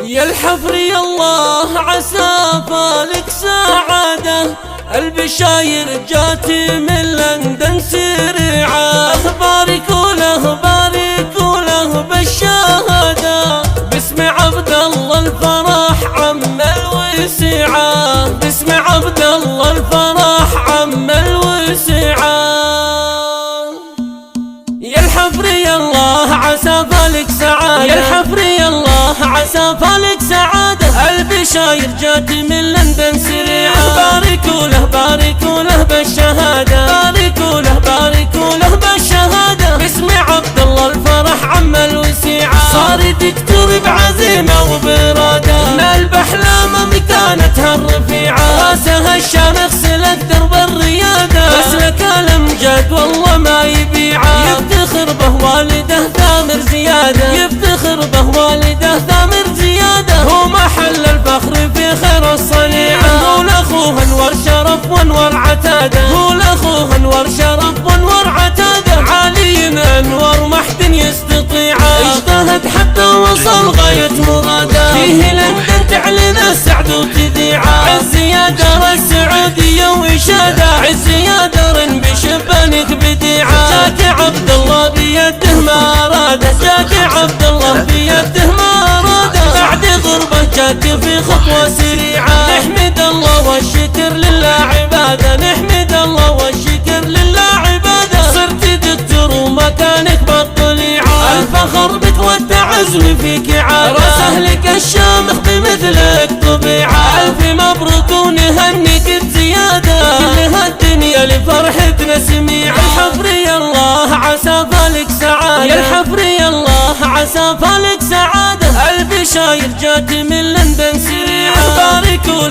يا الحفري الله عسى فالك سعادة، البشاير جاتي من لندن سريعة، باركوا له بالشهادة، باسم عبد الله الفرح عم الوسيعة، باسم عبد الله الفرح عم الوسيعة. يا الحفري الله عسى فالك سعادة، يا الحفري الله عسى فالك سعادة، البشاير جاتي من لندن سريعة، باركوا له بالشهادة، باركوا له بالشهادة، باسم عبد الله الفرح عم الوسيعة، صار دكتور بعزيمة وبرادة، نال بأحلام مكانتها الرفيعة، راسها الشامخ سلك درب الريادة، مسلك الامجاد والله ما يبيعه، يفتخر به والده ثامر زيادة، يفتخر به والده ثامر زيادة، هو محل الفخر في خير الصنيعة، هو لاخوه انور شرف وانور عتادة، هو لاخوه انور شرف وانور عتادة، عالي انور ما حد يستطيعه، اجتهد حتى وصل غاية مراده، فيه لندن تعلن السعد وتذيعه، عز يا دار السعودية وإشادة، عز يا دار بشبانك بديعه، جاك عبد الله بيده ما أراده، جاك عبد الله بيده ما أراده، بعد غربة جاك في خطوة سريعة، نحمد الله والشكر لله عبادة، نحمد الله والشكر لله عبادة، صرت دكتور ومكانك بالطليعة، الفخر بك والتعزم فيك عادة، راس أهلك الشامخ بمثلك طبيعة، ألف مبروك ونهنيك بزيادة، كل هالدنيا لفرحتنا سميعة، الحفري الله عسى فالك سعادة، يا الحفري الله عسى فالك سعادة، البشاير جاتي من لندن سريعة، باركوا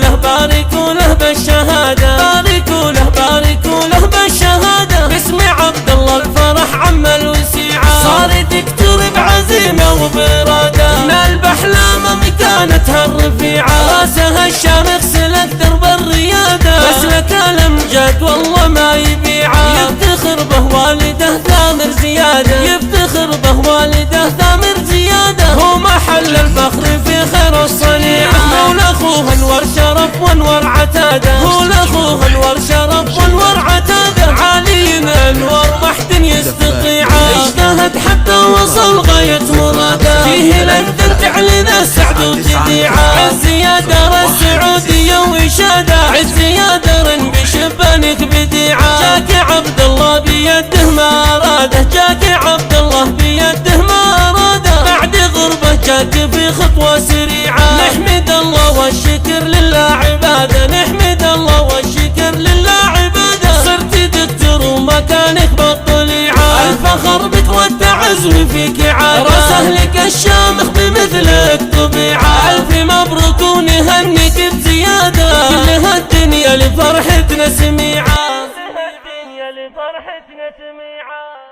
له بالشهادة، باركوا له بالشهادة، باسم عبد الله الفرح عم الوسيعة، صار دكتور بعزيمة وبرادة، نال بأحلام مكانتها الرفيعة، راسها الشامخ سلك درب الريادة، مسلك الامجاد والله ما يبيعه، يفتخر به والده ثامر زيادة، يفتخر به والده ثامر زيادة، هو محل الفخر في خير الصنيعة، هو لاخوه انور شرف وانور عتادة، هو لاخوه انور شرف وانور عتادة، عالي انور ما حد يستطيعه، اجتهد حتى وصل غاية مراده، فيه لندن تعلن السعد وتذيعه، عز يا دار السعودية وإشادة، عز يا دار بشبانك بديعه، جاك عبد الله بيده ما أراده، جاك عبد الله بيده ما أراده، بعد غربة جاك في خطوة سريعة، نحمد الله والشكر لله عبادة، نحمد الله والشكر لله عبادة، صرت دكتور ومكانك بالطليعة، الفخر بك والتعزم فيك عادة، راس أهلك الشامخ بمثلك طبيعة، ألف مبروك ونهنيك بزيادة، كل هالدنيا لفرحتنا سميعة، كل هالدنيا لفرحتنا سميعة.